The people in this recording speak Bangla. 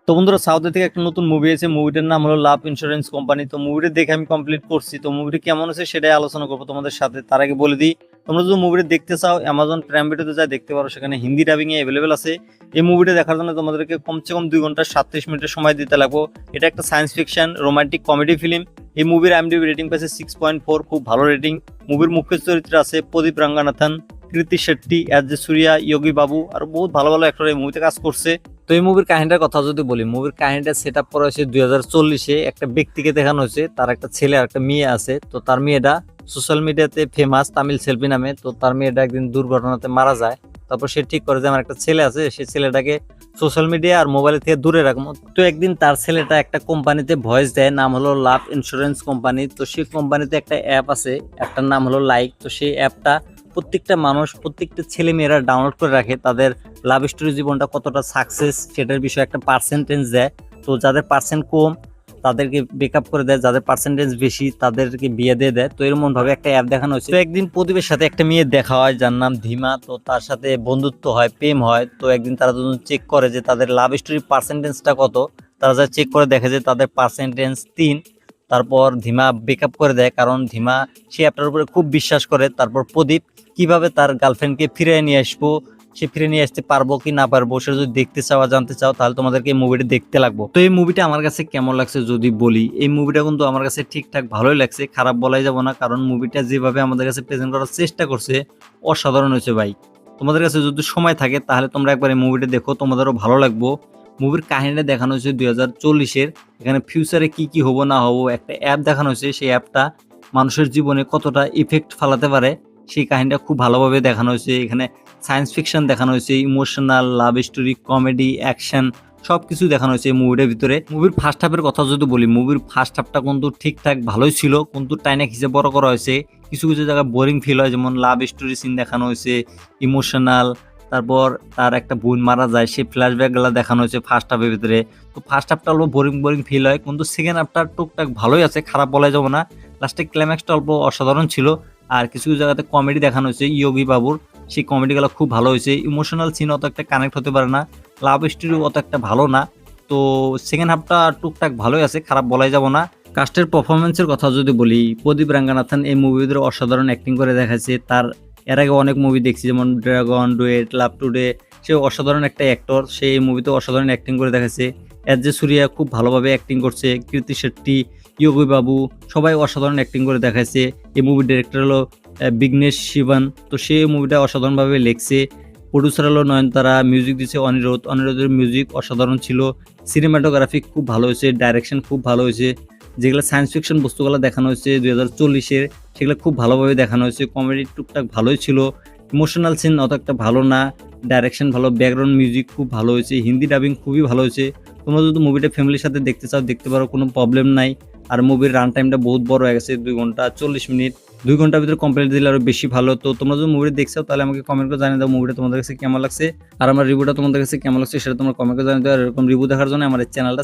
তো বন্ধুরা, সাউথে থেকে একটা নতুন মুভি আছে। মুভিটার নাম হলো লাভ ইন্স্যুরেন্স কোম্পানি। তো মুভিটা দেখে আমি কমপ্লিট করছি। তো মুভিটা কেমন আছে সেটাই আলোচনা করবো তোমাদের সাথে। তার আগে বলে দিই, তোমরা যদি মুভিটা দেখতে চাও অ্যামাজন প্রাইম ভিডিওতে যা দেখতে পারো, সেখানে হিন্দি ডাবিং এ অ্যাভেলেবেল আছে। এই মুভিটা দেখার জন্য তোমাদেরকে কমসে কম 2 ঘন্টা 37 মিনিটের সময় দিতে লাগবে। এটা একটা science fiction romantic comedy film. এই মুভির IMDb রেটিং পেয়েছে 6.4, খুব ভালো রেটিং। মুভির মুখ্য চরিত্রে আছে প্রদীপ রঙ্গনাথন, কৃতি শেট্টি, এস জে সূর্যা, যোগী বাবু আর বহুত ভালো ভালো অ্যাক্টর এই মুভিতে কাজ করছে। তো এই মুভির কাহিনীটার কথা যদি বলি, মুভির কাহিনীটা সেট আপ করা হয়েছে 2040-এ। একটা ব্যক্তিকে দেখানো হয়েছে, তার একটা ছেলে আর একটা মেয়ে আছে। তো তার মেয়েটা সোশ্যাল মিডিয়াতে ফেমাস তামিল সেলফি নামে। তো তার মেয়েটা একদিন দুর্ঘটনাতে মারা যায়। তারপর সে ঠিক করে যে আমার একটা ছেলে আছে, সেই ছেলেটাকে সোশ্যাল মিডিয়া আর মোবাইল থেকে দূরে রাখবো। তো একদিন তার ছেলেটা একটা কোম্পানিতে ভয়েস দেয়, নাম হলো লাভ ইন্স্যুরেন্স কোম্পানি। তো সেই কোম্পানিতে একটা অ্যাপ আছে, একটার নাম হলো লাইক। তো সেই অ্যাপটা প্রত্যেকটা মানুষ, প্রত্যেকটা ছেলে মেয়েরা ডাউনলোড করে রাখে। তাদের লাভ স্টোরি জীবনটা কতটা সাকসেস সেটার বিষয়ে একটা পার্সেন্টেজ দেয়। তো যাদের পার্সেন্ট কম তাদেরকে বেকআপ করে দেয়, যাদের পার্সেন্টেজ বেশি তাদেরকে বিয়ে দিয়ে দেয়। তো এরকম ভাবে একটা অ্যাপ দেখানো হয়েছে। তো একদিন প্রদীপের সাথে একটা মেয়ে দেখা হয় যার নাম ধীমা। তো তার সাথে বন্ধুত্ব হয়, প্রেম হয়। তো একদিন তারা দুজন চেক করে যে তাদের লাভ স্টোরি পার্সেন্টেজটা কত। তারা যা চেক করে দেখে যে তাদের পার্সেন্টেজ 3। তারপর ধীমা বেকআপ করে দেয়, কারণ ধীমা সে অ্যাপটার উপরে খুব বিশ্বাস করে। তারপর প্রদীপ কিভাবে তার গার্লফ্রেন্ডকে ফিরে নিয়ে আসবো, সে ফিরে নিয়ে আসতে পারবো কি না পারবো, সেটা যদি দেখতে চাও আর জানতে চাও তাহলে তোমাদেরকে এই মুভিটা দেখতে লাগবো। তো এই মুভিটা আমার কাছে কেমন লাগছে যদি বলি, এই মুভিটা কিন্তু আমার কাছে ঠিকঠাক ভালোই লাগছে, খারাপ বলাই যাবো না। কারণ মুভিটা যেভাবে আমাদের কাছে প্রেজেন্ট করার চেষ্টা করছে অসাধারণ হয়েছে ভাই। তোমাদের কাছে যদি সময় থাকে তাহলে তোমরা একবার এই মুভিটা দেখো, তোমাদেরও ভালো লাগবো। মুভির কাহিনীটা দেখানো হয়েছে 2040-এর। এখানে ফিউচারে কি কি হবো না হবো একটা অ্যাপ দেখানো হয়েছে। সেই অ্যাপটা মানুষের জীবনে কতটা ইফেক্ট ফেলাতে পারে সেই কাহিনীটা খুব ভালোভাবে দেখানো হয়েছে। এখানে সায়েন্স ফিকশন দেখানো হয়েছে, emotional, love story, comedy, action সবকিছু দেখানো হয়েছে এই মুভিটার ভিতরে। মুভির ফার্স্ট হাফের কথা যদি বলি, মুভির ফার্স্ট হাফটা কিন্তু ঠিকঠাক ভালোই ছিল, কিন্তু টাইনা খিচে বড় করা হয়েছে। কিছু কিছু জায়গায় বোরিং ফিল হয়, যেমন লাভ স্টোরি সিন দেখানো হয়েছে, ইমোশনাল। তারপর তার একটা বোন মারা যায়, সেই ফ্ল্যাশব্যাকগুলো দেখানো হয়েছে ফার্স্ট হাফের ভিতরে। তো ফার্স্ট হাফটা অল্প বোরিং বোরিং ফিল হয়, কিন্তু সেকেন্ড হাফটা টুকটাক ভালোই আছে, খারাপ বলা যাবে না। লাস্টে ক্লাইম্যাক্সটা অল্প অসাধারণ ছিল। আর কিছু কিছু জায়গাতে কমেডি দেখানো হয়েছে যোগী বাবুর, সেই কমেডিগুলো খুব ভালো হয়েছে। ইমোশনাল সিন অত একটা কানেক্ট হতে পারে না, লাভ স্টোরি অত একটা ভালো না। তো সেকেন্ড হাফটা টুকটাক ভালোই আছে, খারাপ বলাই যাব না। কাস্টের পারফরমেন্সের কথা যদি বলি, প্রদীপ রঙ্গনাথন এই মুভিদের অসাধারণ অ্যাক্টিং করে দেখাচ্ছে। তার এর আগে অনেক মুভি দেখছি, যেমন ড্রাগন, ডুয়েট, লাভ টুডে। সে অসাধারণ একটা অ্যাক্টর, সে এই মুভিতে অসাধারণ অ্যাক্টিং করে দেখাচ্ছে। এস জে সূর্যা খুব ভালোভাবে অ্যাক্টিং করছে, কৃতি শেট্টি, যোগী বাবু সবাই অসাধারণ অ্যাক্টিং করে দেখাচ্ছে। এই মুভির ডিরেক্টর হলো বিঘ্নেশ শিবন। তো সে মুভিটা অসাধারণভাবে লেখছে। প্রডিউসার হলো নয়নতারা, মিউজিক দিচ্ছে অনিরুদ্ধ। অনিরুদ্ধের মিউজিক অসাধারণ ছিল। সিনেমাটোগ্রাফি খুব ভালো হয়েছে, ডাইরেকশন খুব ভালো হয়েছে। যেগুলো সায়েন্স ফিকশন বস্তুগুলো দেখানো হয়েছে 2040-এর, সেগুলো খুব ভালোভাবে দেখানো হয়েছে। কমেডি টুকটাক ভালোই ছিল, ইমোশনাল সিন অত একটা ভালো না, ডাইরেকশন ভালো, ব্যাকগ্রাউন্ড মিউজিক খুব ভালো হয়েছে, হিন্দি ডাবিং খুবই ভালো হয়েছে। তোমরা যদি মুভিটা ফ্যামিলির সাথে দেখতে চাও দেখতে পারো, কোনো প্রবলেম নাই। আর মুভির রান টাইমটা বহুত বড় হয়ে গেছে, 2 ঘন্টা 40 মিনিট। 2 ঘন্টার ভিতরে কমপ্লিট দিলে আরো বেশি ভালো। তো তোমরা যদি মুভিটা দেখছো তাহলে আমাকে কমেন্ট করে জানিয়ে দাও মুভিটা তোমাদের কাছে কেমন লাগছে, আর আমার রিভিউটা তোমাদের কাছে কেমন লাগছে সেটা তোমরা কমেন্ট করে জানিয়ে দাও। আর এরকম রিভিউ দেখার জন্য আমার এই চ্যানেলটা